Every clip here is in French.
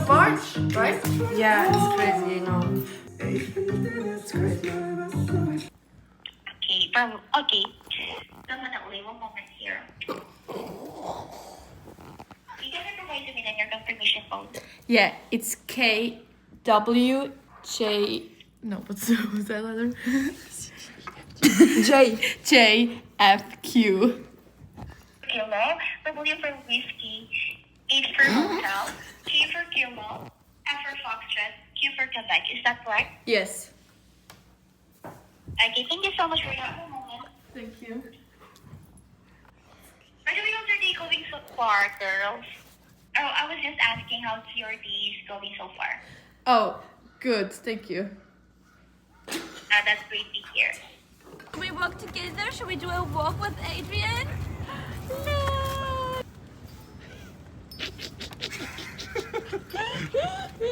March, right? Yeah, it's crazy, you know. It's crazy. Okay. Wait one moment here. You can provide me then your confirmation code. Yeah, it's KWJ. No, what's that letter? JFQ. Kilo, W for whiskey, H for hotel, K for kilo, F for foxtrot, Q for Quebec. Is that correct? Yes. Okay, thank you so much for that. One moment. Thank you. By the way, how's your day going so far, girls? Oh, I was just asking how's your day going so far. Oh, good. Thank you. That's great to hear. Can we walk together? Should we do a walk with Adrian? No.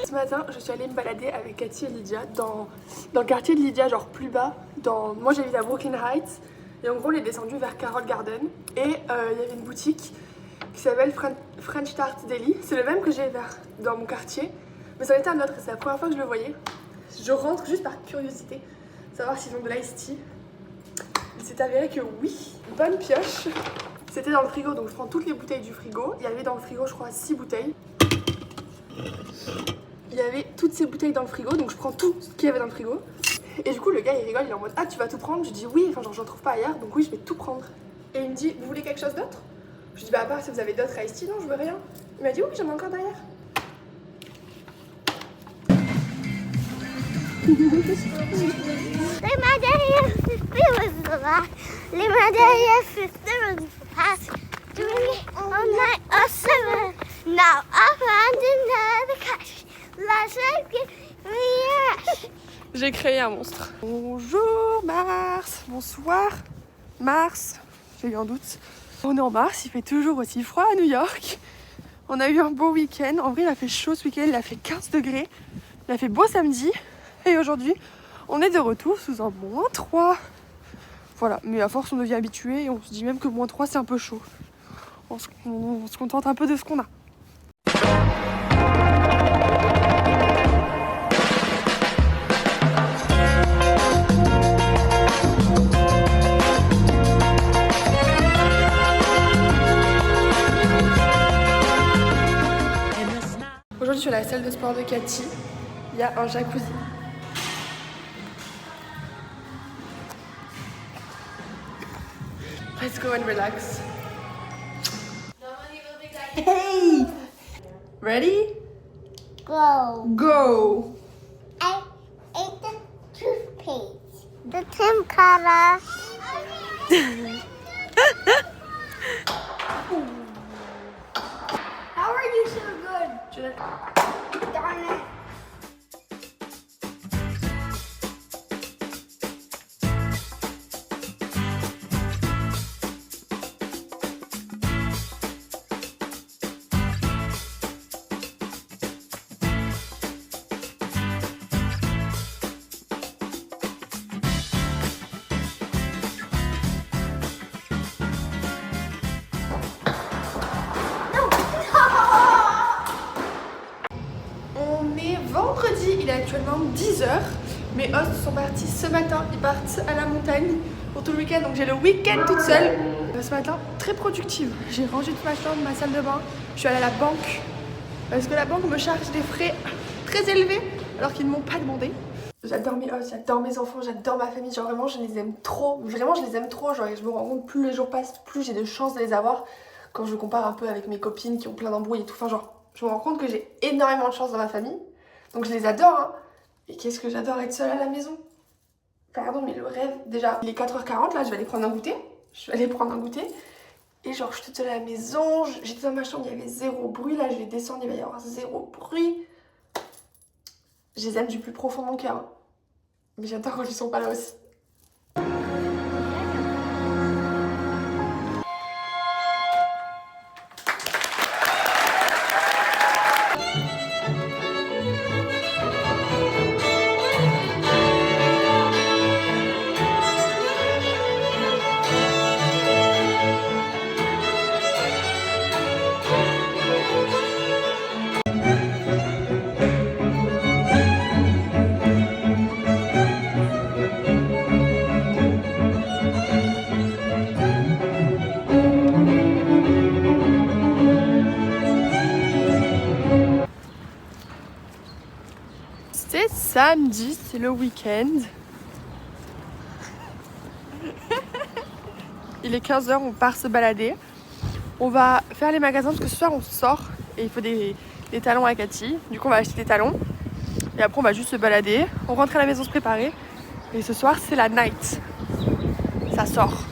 Ce matin, je suis allée me balader avec Cathy et Lydia dans le quartier de Lydia, genre plus bas. Moi, j'habite à Brooklyn Heights. Et en gros, on est descendu vers Carroll Garden. Et il y avait une boutique qui s'appelle French Tart Deli. C'est le même que j'ai dans mon quartier. Mais ça en était un autre. C'est la première fois que je le voyais. Je rentre juste par curiosité, savoir s'ils ont de l'ice tea. Il s'est avéré que oui, bonne pioche. C'était dans le frigo, donc je prends toutes les bouteilles du frigo. Il y avait dans le frigo, je crois, 6 bouteilles. Il y avait toutes ces bouteilles dans le frigo, donc je prends tout ce qu'il y avait dans le frigo. Et du coup, le gars, il rigole, il est en mode « Ah, tu vas tout prendre ?» Je dis « Oui, enfin, genre, j'en trouve pas ailleurs, donc oui, je vais tout prendre. » Et il me dit « Vous voulez quelque chose d'autre ?» Je dis « Bah, à part si vous avez d'autres ice tea, non, je veux rien. » Il m'a dit « Oui, j'en ai encore derrière. » Les médailles festival past doing all night or seven. Now I'm finding the cash. Last night give me cash. J'ai créé un monstre. Bonjour Mars, bonsoir Mars, j'ai eu un doute. On est en mars, il fait toujours aussi froid à New York. On a eu un beau week-end, en vrai il a fait chaud ce week-end, il a fait 15 degrés. Il a fait beau samedi et aujourd'hui on est de retour sous un -3. Voilà, mais à force on devient habitué et on se dit même que -3 c'est un peu chaud. On se contente un peu de ce qu'on a. Aujourd'hui, je suis à la salle de sport de Cathy. Il y a un jacuzzi. Let's go and relax. Hey! Ready? Go. Go! I ate the toothpaste. The Tim color. How are you so good? Darn it. On est vendredi, il est actuellement 10h. Mes hosts sont partis ce matin, ils partent à la montagne pour tout le week-end, donc j'ai le week-end toute seule. Ce matin, très productive. J'ai rangé toute ma chambre, ma salle de bain. Je suis allée à la banque parce que la banque me charge des frais très élevés alors qu'ils ne m'ont pas demandé. J'adore mes hosts, j'adore mes enfants, j'adore ma famille. Genre vraiment, je les aime trop. Vraiment, je les aime trop. Genre, je me rends compte, plus les jours passent, plus j'ai de chance de les avoir. Quand je compare un peu avec mes copines qui ont plein d'embrouilles et tout. Enfin, genre, je me rends compte que j'ai énormément de chance dans ma famille. Donc je les adore, hein. Et qu'est-ce que j'adore être seule à la maison. Pardon, mais le rêve, déjà, il est 4h40, là, je vais aller prendre un goûter. Et genre, je suis toute seule à la maison, j'étais dans ma chambre, il y avait zéro bruit. Là, je vais descendre, il va y avoir zéro bruit. Je les aime du plus profond de mon cœur. Hein. Mais j'adore quand ils sont pas là aussi. samedi, c'est le week-end. Il est 15h, on part se balader. On va faire les magasins parce que ce soir on sort et il faut des talons à Cathy. Du coup on va acheter des talons et après on va juste se balader. On rentre à la maison se préparer et ce soir c'est la night. Ça sort.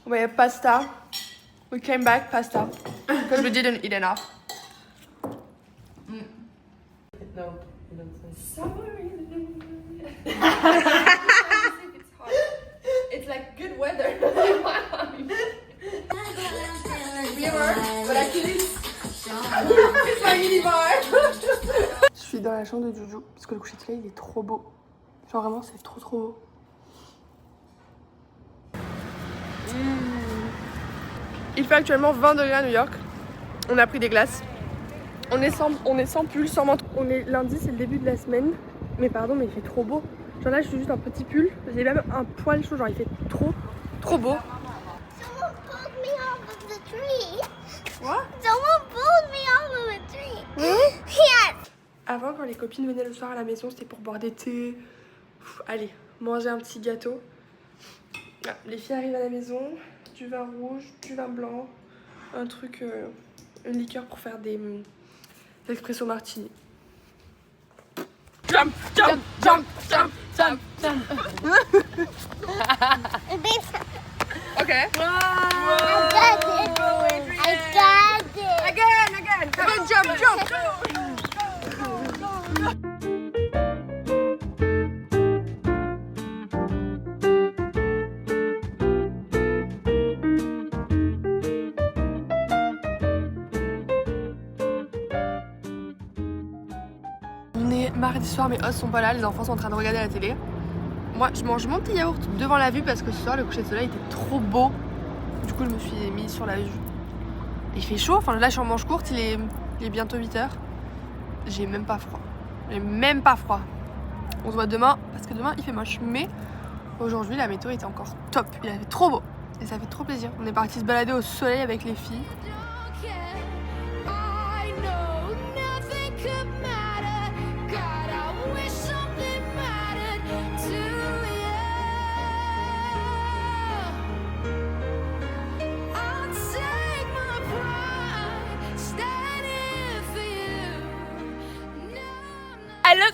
We have pasta. We came back pasta because we didn't eat enough. No, you don't say. It's like good weather. But actually, it's my mini bar. Je suis dans la chambre de Juju parce que le coucher de soleil il est trop beau. Genre vraiment c'est trop beau. Il fait actuellement 20 degrés à New York. On a pris des glaces. On est sans pull, sans manteau. On est lundi, c'est le début de la semaine. Mais pardon, mais il fait trop beau. Genre là, je suis juste un petit pull. J'ai même un poil chaud. Genre, il fait trop beau. Someone pulled me off of the tree. What? Someone pulled me off of a tree. Yes. Avant, quand les copines venaient le soir à la maison, c'était pour boire des thés. Allez, manger un petit gâteau. Ah, les filles arrivent à la maison. Du vin rouge, du vin blanc. Un truc, une liqueur pour faire des espresso martini. Jump, jump, jump, jump, jump, jump. Okay. I got it. I got it. Again, jump, jump. On est mardi soir, mes os sont pas là, les enfants sont en train de regarder la télé. Moi, je mange mon petit yaourt devant la vue parce que ce soir, le coucher de soleil était trop beau. Du coup, je me suis mise sur la vue. Il fait chaud, enfin là, je suis en manche courte, il est bientôt 8h. J'ai même pas froid. On se voit demain parce que demain, il fait moche. Mais aujourd'hui, la météo était encore top. Il a fait trop beau et ça fait trop plaisir. On est parti se balader au soleil avec les filles.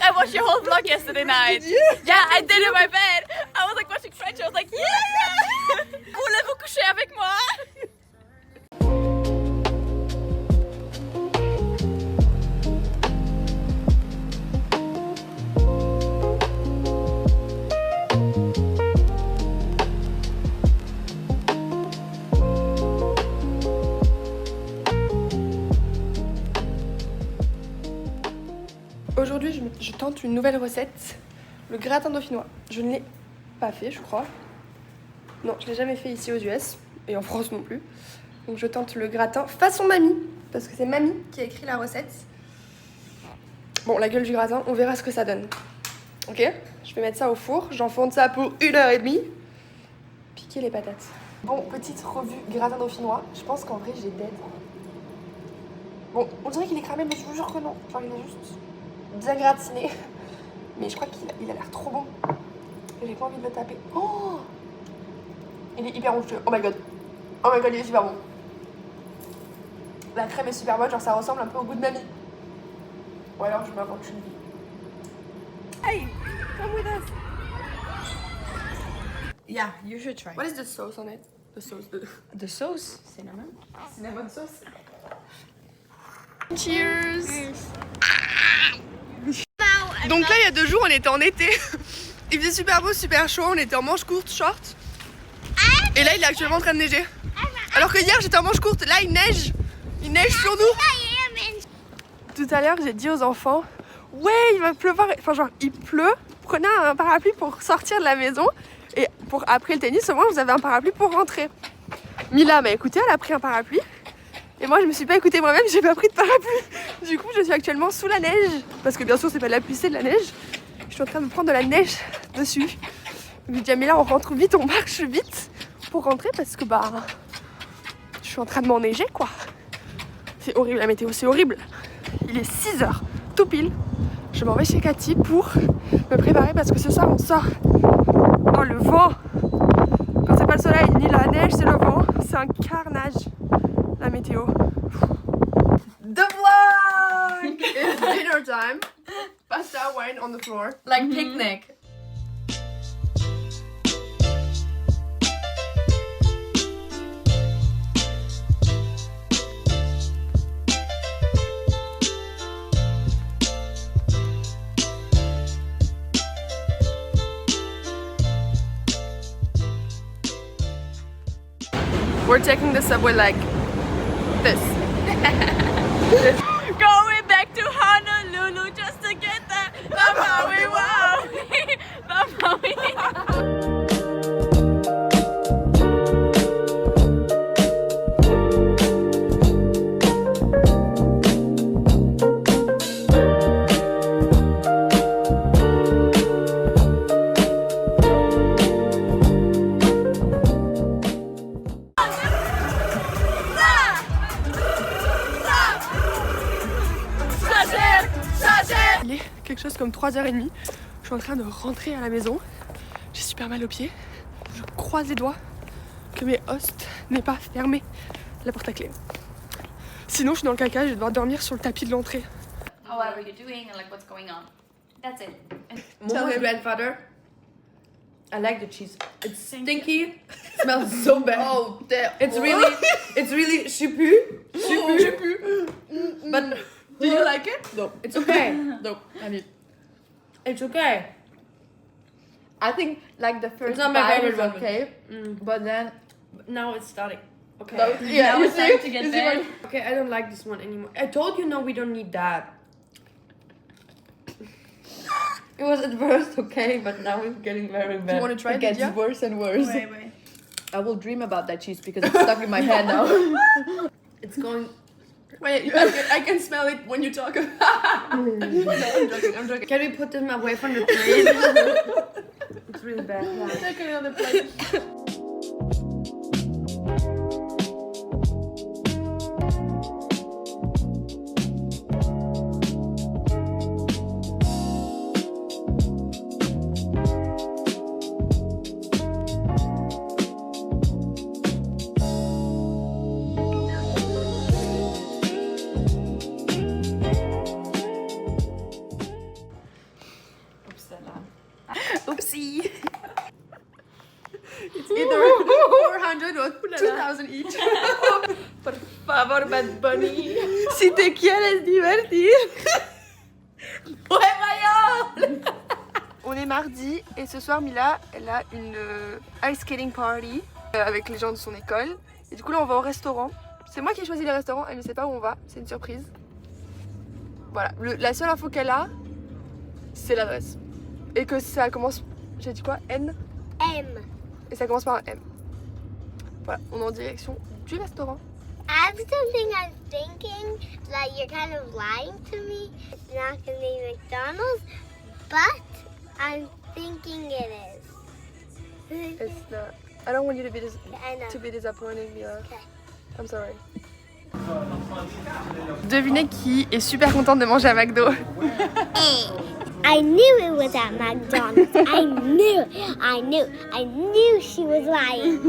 I watched your whole vlog yesterday night. Did you? Yeah, I did in my bed. I was like watching French. I was like, yeah! Voulez-vous coucher avec moi? Aujourd'hui, je tente une nouvelle recette, le gratin dauphinois. Je ne l'ai pas fait, je crois. Non, je ne l'ai jamais fait ici aux US et en France non plus. Donc je tente le gratin façon mamie, parce que c'est mamie qui a écrit la recette. Bon, la gueule du gratin, on verra ce que ça donne. Ok, je vais mettre ça au four, j'enfourne ça pour 1h30. Piquer les patates. Bon, petite revue gratin dauphinois. Je pense qu'en vrai, j'ai dead. Bon, on dirait qu'il est cramé, mais je vous jure que non. Genre, il est juste bien gratiné, mais je crois qu'il a l'air trop bon. J'ai pas envie de le taper. Oh, il est hyper onctueux. Oh my god, il est super bon. La crème est super bonne, genre ça ressemble un peu au goût de mamie. Ou alors je m'invente une vie. Hey, come with us. Yeah, you should try. What is the sauce on it? The sauce? Cinnamon. Cinnamon sauce. Cheers. Donc là, il y a 2 jours, on était en été. Il faisait super beau, super chaud. On était en manche courte, short. Et là, il est actuellement en train de neiger. Alors que hier, j'étais en manche courte. Là, il neige. Il neige sur nous. Tout à l'heure, j'ai dit aux enfants, ouais, il va pleuvoir, enfin genre il pleut, prenez un parapluie pour sortir de la maison et pour après le tennis, au moins vous avez un parapluie pour rentrer. Mila m'a écoutée, elle a pris un parapluie et moi je me suis pas écoutée moi-même, j'ai pas pris de parapluie. Du coup, je suis actuellement sous la neige parce que bien sûr, c'est pas de la pluie, c'est de la neige. Je suis en train de prendre de la neige dessus. Je me dis à Mila, on rentre vite, on marche vite pour rentrer parce que bah je suis en train de m'enneiger quoi. C'est horrible la météo, c'est horrible. Il est 6h, tout pile. Je m'en vais chez Cathy pour me préparer parce que ce soir on sort. Oh le vent! Quand c'est pas le soleil ni la neige, c'est le vent. C'est un carnage, la météo. The vlog! It's dinner time. Pasta, wine on the floor. Like picnic. We're taking the subway like this. Going back to Honolulu just to get that Maui Il est quelque chose comme 3h30. Je suis en train de rentrer à la maison. J'ai super mal aux pieds. Je croise les doigts que mes hosts n'aient pas fermé la porte à clé. Sinon, je suis dans le caca et je vais devoir dormir sur le tapis de l'entrée. How are you doing and like what's going on? That's it. Tell your grandfather. I like the cheese. It's stinky. Smells so bad. Oh, damn. It's really chupu. But Do you like it? no, it's okay. No, I mean. It's okay. I think like the first It's not my bite favorite is one. okay, but then Now it's starting. Okay. yeah, Now you it's see? time to get You see there. what- Okay, I don't like this one anymore. I told you no, we don't need that. It was at first okay, but now it's getting very bad. Do you want to try it gets Lydia? worse and worse. Wait. I will dream about that cheese because it's stuck in my head now. It's going. Wait, I can smell it when you talk. No, I'm joking. Can we put them away from the plate? It's really bad. Yeah. Take another plate. Oupsie! It's either 400 or 2,000 each. Por favor, Bad Bunny. Si te quieres divertir! On est mardi et ce soir Mila elle a une ice skating party avec les gens de son école et du coup là on va au restaurant. C'est moi qui ai choisi les restaurants, elle ne sait pas où on va, c'est une surprise. Voilà, la seule info qu'elle a c'est l'adresse et que ça commence, j'ai dit quoi, N M. et ça commence par un M. Voilà, on est en direction du restaurant. I have something I'm thinking that you're kind of lying to me. It's not going to be McDonald's, but I'm thinking it is. It's not. I don't want you to be I know. to be disappointed, Mila. Okay. I'm sorry. Devinez qui est super contente de manger à McDo. I knew it was at McDonald's. I knew she was lying.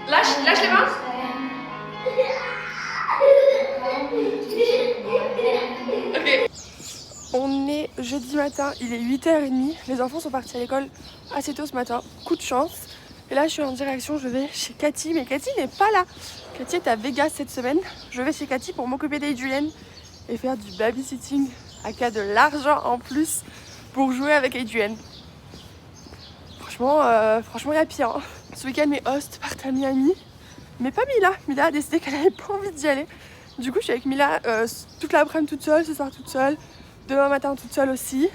Lâche les mains. Ok. On est jeudi matin, il est 8h30. Les enfants sont partis à l'école assez tôt ce matin. Coup de chance. Et là je suis en direction, je vais chez Cathy, mais Cathy n'est pas là. Cathy est à Vegas cette semaine. Je vais chez Cathy pour m'occuper d'Adrian et faire du babysitting à cas de l'argent en plus pour jouer avec Adrian. Franchement il y a pire. Hein. Ce week-end mes hosts partent à Miami, mais pas Mila. Mila a décidé qu'elle avait pas envie d'y aller. Du coup je suis avec Mila toute l'après-midi toute seule, ce soir toute seule, demain matin toute seule aussi.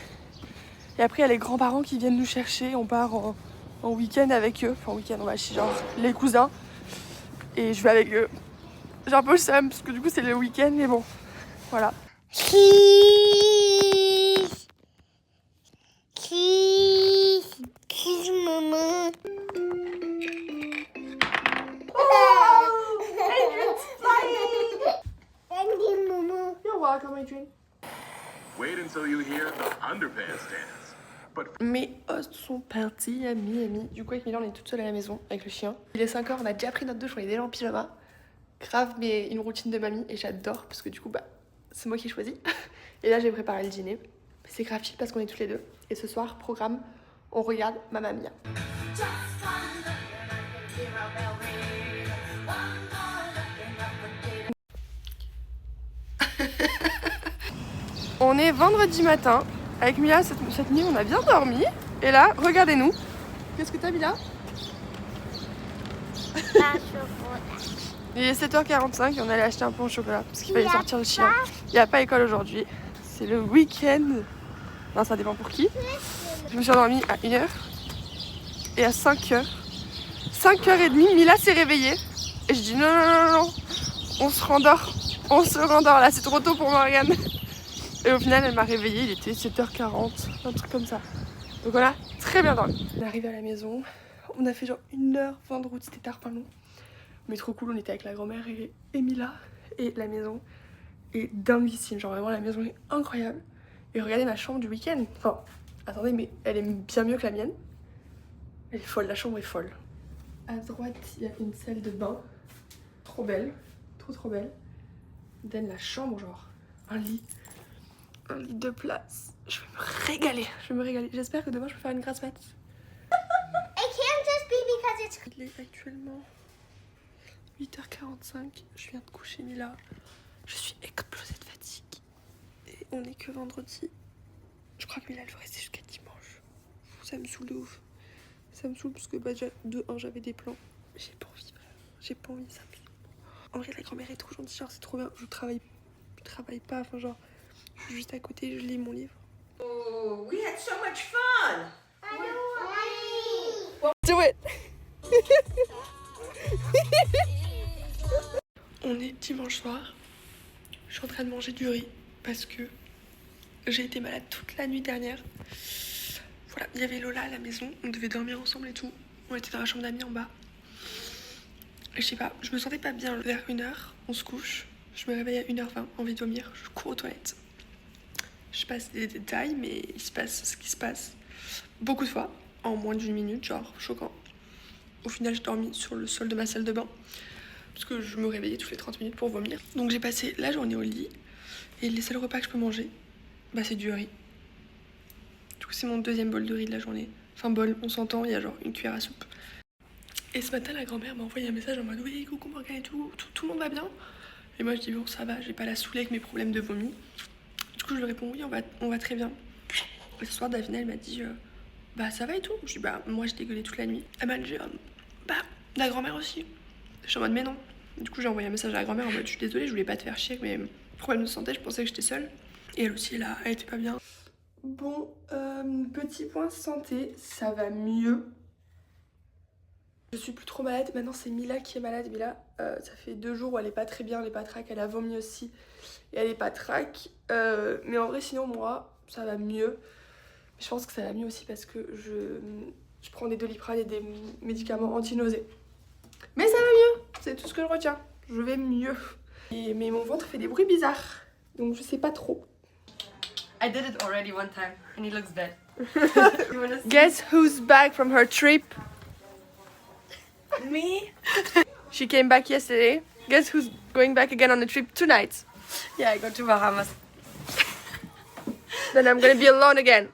Et après il y a les grands-parents qui viennent nous chercher, on part en week-end avec eux. Enfin en week-end on va chez genre les cousins. Et je vais avec eux. J'ai un peu le seum parce que du coup c'est le week-end, mais bon, voilà. Kiss. Kiss. Kiss, maman. Thank you, maman. You're welcome, Adrian. Wait until you hear the underpants dance. But Mes hosts sont partis à Miami. Du coup avec Mila on est toute seule à la maison avec le chien. Il est 5h, on a déjà pris notre douche, on est déjà en pyjama. Grave mais une routine de mamie et j'adore parce que du coup bah c'est moi qui ai choisi. Et là j'ai préparé le dîner. C'est grave chill parce qu'on est toutes les deux. Et ce soir, programme, on regarde Mamma Mia. On est vendredi matin. Avec Mila, cette nuit, on a bien dormi. Et là, regardez-nous. Qu'est-ce que t'as, Mila? Il est 7h45 et on allait acheter un pain au chocolat parce qu'il fallait sortir le chien. Il n'y a pas école aujourd'hui. C'est le week-end. Non, ça dépend pour qui. Je me suis endormie à 1h. Et à 5h. 5h30, Mila s'est réveillée. Et je dis non. On se rendort. On se rendort là, c'est trop tôt pour Morgane. Et au final, elle m'a réveillée, il était 7h40, un truc comme ça. Donc voilà, très bien dormi. On est arrivé à la maison, on a fait genre 1h20 de route, c'était tard, pardon. Mais trop cool, on était avec la grand-mère et Mila. Et la maison est dinguissime, genre vraiment la maison est incroyable. Et regardez ma chambre du week-end. Enfin, attendez, mais elle est bien mieux que la mienne. Elle est folle, la chambre est folle. À droite, il y a une salle de bain. Trop belle, trop belle. Donne la chambre, genre un lit de place. Je vais me régaler, J'espère que demain je peux faire une grasse mat. It can't just be because it's. Il est actuellement 8h45. Je viens de coucher Mila. Je suis explosée de fatigue. Et on est que vendredi. Je crois que Mila elle va rester jusqu'à dimanche. Ça me saoule de ouf. Ça me saoule parce que bah, déjà, de 1 j'avais des plans. J'ai pas envie, frère. J'ai pas envie, ça me saoule. En vrai, la grand-mère est trop gentille, genre c'est trop bien. Je travaille pas, enfin genre, je suis juste à côté, je lis mon livre. Oh, we had so much fun. Do it. On est dimanche soir. Je suis en train de manger du riz parce que j'ai été malade toute la nuit dernière. Voilà, il y avait Lola à la maison, on devait dormir ensemble et tout. On était dans la chambre d'amis en bas. Et je sais pas, je me sentais pas bien. Vers 1h, on se couche. Je me réveille à 1h20, envie de vomir. Je cours aux toilettes. Je passe des détails, mais il se passe ce qui se passe beaucoup de fois, en moins d'une minute, genre choquant. Au final, j'ai dormi sur le sol de ma salle de bain, parce que je me réveillais toutes les 30 minutes pour vomir. Donc j'ai passé la journée au lit, et les seuls repas que je peux manger, bah c'est du riz. Du coup, c'est mon deuxième bol de riz de la journée. Enfin, bol, on s'entend, il y a genre une cuillère à soupe. Et ce matin, la grand-mère m'a envoyé un message en mode « Oui, coucou Morgane et tout le monde va bien ?» Et moi, je dis « Bon, ça va, j'ai pas la saouler avec mes problèmes de vomi. » Du coup, je lui réponds « Oui, on va très bien. » Et ce soir, Davina, elle m'a dit « Bah, ça va et tout ?» Je dis « Bah, moi, j'ai dégueulé toute la nuit. » Elle m'a dit « Bah, la grand-mère aussi. » Je suis en mode « Mais non. » Du coup, j'ai envoyé un message à la grand-mère en mode « Je suis désolée, je voulais pas te faire chier avec mes problèmes de santé, je pensais que j'étais seule. » Et elle aussi, elle était pas bien. Bon, petit point santé, ça va mieux. Je suis plus trop malade, maintenant c'est Mila qui est malade. Mila, ça fait 2 jours où elle est pas très bien, elle est pas trac, elle a vomi aussi et elle est pas trac. Mais en vrai sinon moi, ça va mieux. Je pense que ça va mieux aussi parce que je prends des Doliprane et des médicaments anti-nausées. Mais ça va mieux, c'est tout ce que je retiens. Je vais mieux. Mais mon ventre fait des bruits bizarres, donc je sais pas trop. I did it already one time and it looks bad. Guess who's back from her trip? Me? She came back yesterday. Guess who's going back again on the trip tonight? Yeah, I go to Bahamas. Then I'm gonna be alone again.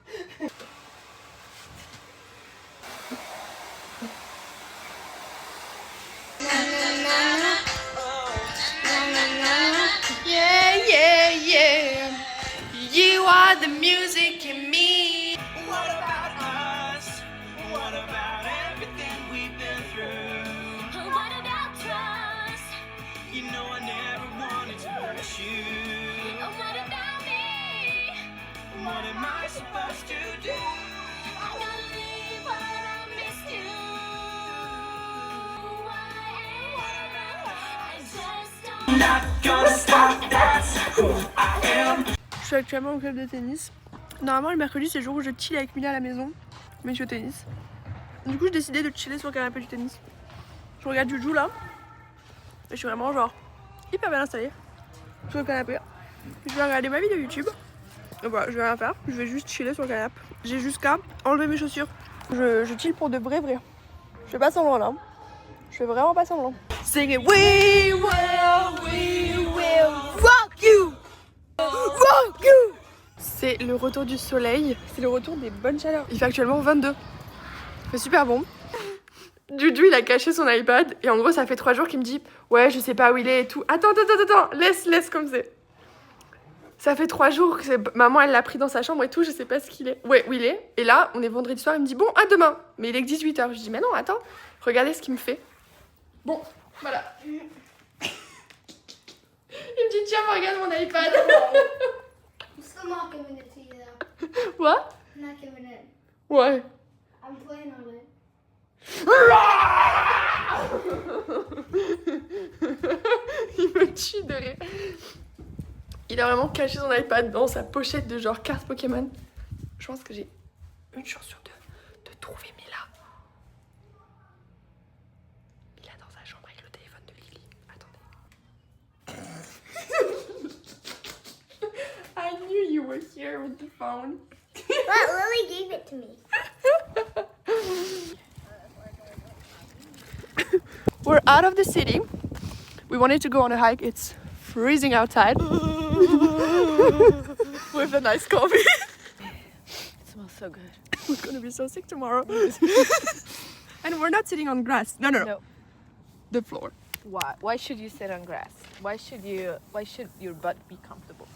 are the music in me. What about us? What about everything we've been through? What about trust? You know I never wanted to hurt you. What about me? What am I supposed to do? I'm gonna leave, but I miss you. I just don't. Not gonna stop, that's who I am. Je suis actuellement au club de tennis. Normalement le mercredi c'est le jour où je chill avec Mila à la maison, mais je suis au tennis. Du coup j'ai décidé de chiller sur le canapé du tennis. Je regarde Juju là. Et je suis vraiment genre hyper bien installée sur le canapé. Je vais regarder ma vidéo YouTube. Et voilà, je vais rien faire, je vais juste chiller sur le canapé. J'ai jusqu'à enlever mes chaussures. Je chill pour de vrai. Je fais pas semblant là. Je fais vraiment pas semblant. Sing it, we will rock you! Rock you! C'est le retour du soleil, c'est le retour des bonnes chaleurs. Il fait actuellement 22. C'est super bon. Juju il a caché son iPad et en gros ça fait 3 jours qu'il me dit ouais je sais pas où il est et tout. Attends, laisse comme c'est. Ça fait 3 jours que maman elle l'a pris dans sa chambre et tout, je sais pas ce qu'il est. Ouais, où il est. Et là on est vendredi soir, il me dit bon à demain. Mais il est que 18h. Je dis mais non attends, regardez ce qu'il me fait. Bon, voilà. Il me dit tiens regarde mon iPad. I'm still not giving it to you though. What? I'm not giving it. Ouais. I'm playing on it. Il me tue de rire. Il a vraiment caché son iPad dans sa pochette de genre cartes Pokémon. Je pense que j'ai une chance sur 2 de trouver Mila. Mila dans sa chambre avec le téléphone de Lily. Attendez. I knew you were here with the phone. But Lily gave it to me. We're out of the city. We wanted to go on a hike. It's freezing outside. With a nice coffee. It smells so good. We're gonna be so sick tomorrow. And we're not sitting on grass. No. No. The floor. Why? Why should you sit on grass? Why should your butt be comfortable?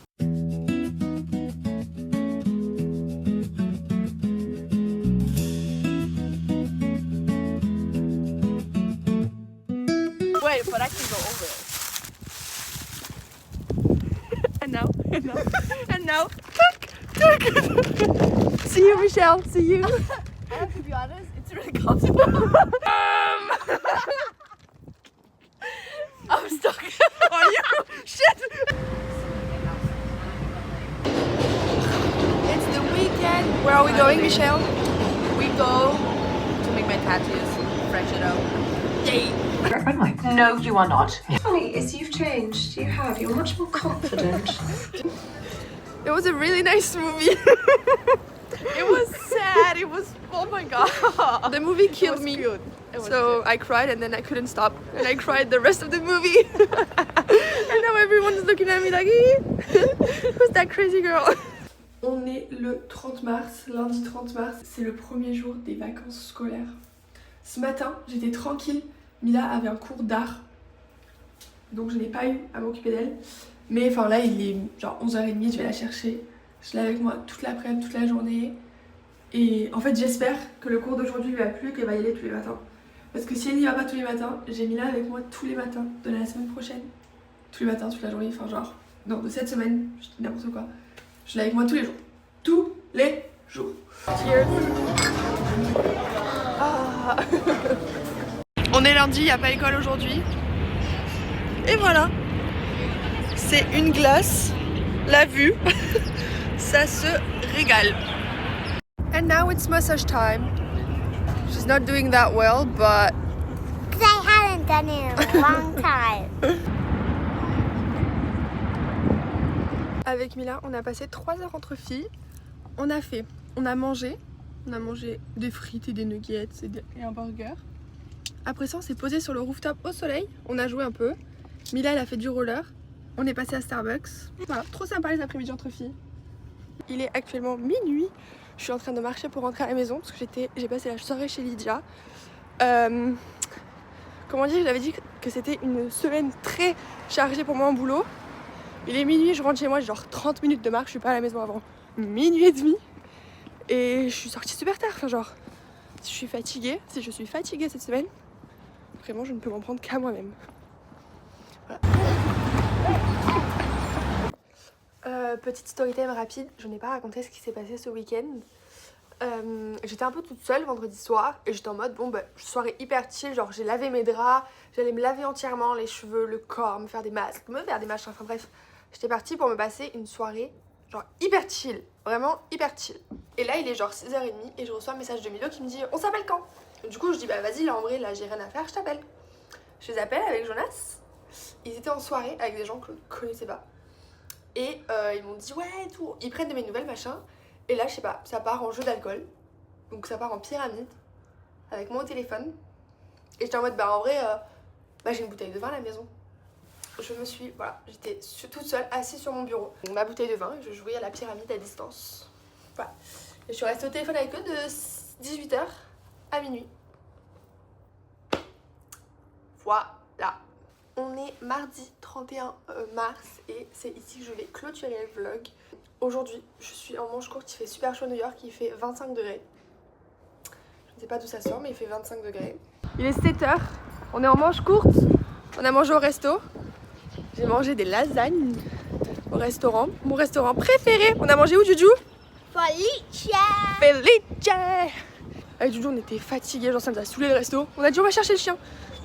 Wait, but I can go over it. And now. See you, Michelle. See you. I have to be honest, it's really comfortable. I'm stuck. Are you? Shit. It's the weekend. Where are we going, Michelle? We go to make my tattoos, fresh it out. Yay! No, you are not. Funny is you've changed. You have. You're much more confident. It was a really nice movie. It was sad. It was, oh my god. The movie killed me. Good. So I cried and then I couldn't stop. And I cried the rest of the movie. And now everyone's looking at me like, who's that crazy girl? On est le 30 mars, lundi 30 mars. C'est le premier jour des vacances scolaires. Ce matin, j'étais tranquille. Mila avait un cours d'art. Donc je n'ai pas eu à m'occuper d'elle. Mais enfin là, il est genre 11h30, je vais la chercher. Je l'ai avec moi toute l'après-midi, toute la journée. Et en fait, j'espère que le cours d'aujourd'hui lui a plu, qu'elle va y aller tous les matins. Parce que si elle n'y va pas tous les matins, j'ai Mila avec moi tous les matins de la semaine prochaine. Tous les matins, toute la journée, enfin genre... Non, de cette semaine, je dis n'importe quoi. Je l'ai avec moi tous les jours. Tous les jours. Cheers. Ah. On est lundi, il n'y a pas école aujourd'hui. Et voilà. C'est une glace. La vue. Ça se régale. And now it's massage time. She's not doing that well, but... Because I haven't done it in a long time. Avec Mila, on a passé 3 heures entre filles. On a mangé des frites et des nuggets et un burger. Après ça, on s'est posé sur le rooftop au soleil. On a joué un peu. Mila, elle a fait du roller. On est passé à Starbucks. Voilà, trop sympa les après-midi entre filles. Il est actuellement minuit. Je suis en train de marcher pour rentrer à la maison parce que j'ai passé la soirée chez Lydia. Comment dire, j'avais dit que c'était une semaine très chargée pour moi en boulot. Il est minuit, je rentre chez moi, j'ai genre 30 minutes de marche, je suis pas à la maison avant minuit et demi. Et je suis sortie super tard, enfin genre, si je suis fatiguée cette semaine, vraiment je ne peux m'en prendre qu'à moi-même. Voilà. Petite story time rapide, je n'ai pas raconté ce qui s'est passé ce week-end. J'étais un peu toute seule vendredi soir et j'étais en mode bon bah soirée hyper chill, genre j'ai lavé mes draps, j'allais me laver entièrement les cheveux, le corps, me faire des masques, me faire des machins, enfin bref, j'étais partie pour me passer une soirée genre hyper chill, vraiment hyper chill. Et là il est genre 6h30 et je reçois un message de Milo qui me dit on s'appelle quand? Du coup je dis bah vas-y là en vrai là j'ai rien à faire, je t'appelle. Je les appelle avec Jonas, ils étaient en soirée avec des gens que je ne connaissais pas. Et ils m'ont dit ouais tout, ils prennent de mes nouvelles machin. Et là je sais pas, ça part en jeu d'alcool. Donc ça part en pyramide. Avec moi au téléphone. Et j'étais en mode bah en vrai j'ai une bouteille de vin à la maison. Je me suis, voilà, j'étais toute seule assise sur mon bureau. Donc, ma bouteille de vin, je jouais à la pyramide à distance. Voilà. Et je suis restée au téléphone avec eux de 18h à minuit. Voilà. On est mardi 31 mars et c'est ici que je vais clôturer le vlog. Aujourd'hui, je suis en manche courte, il fait super chaud à New York, il fait 25 degrés. Je ne sais pas d'où ça sort, mais il fait 25 degrés. Il est 7h, on est en manche courte, on a mangé au resto. J'ai mangé des lasagnes au restaurant, mon restaurant préféré. On a mangé où, Juju? Felice! Felice! Avec Juju, on était fatigués, genre ça nous a saoulé le resto. On a dit on va chercher le chien.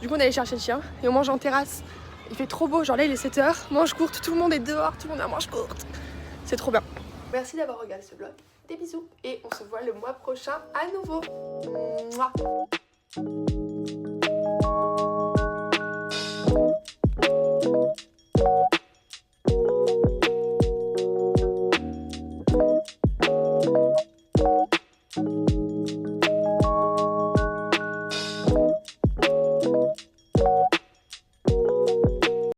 Du coup, on est allé chercher le chien et on mange en terrasse. Il fait trop beau, genre là il est 7h, manche courte, tout le monde est dehors, tout le monde est en manche courte. C'est trop bien. Merci d'avoir regardé ce vlog. Des bisous et on se voit le mois prochain à nouveau. Mouah.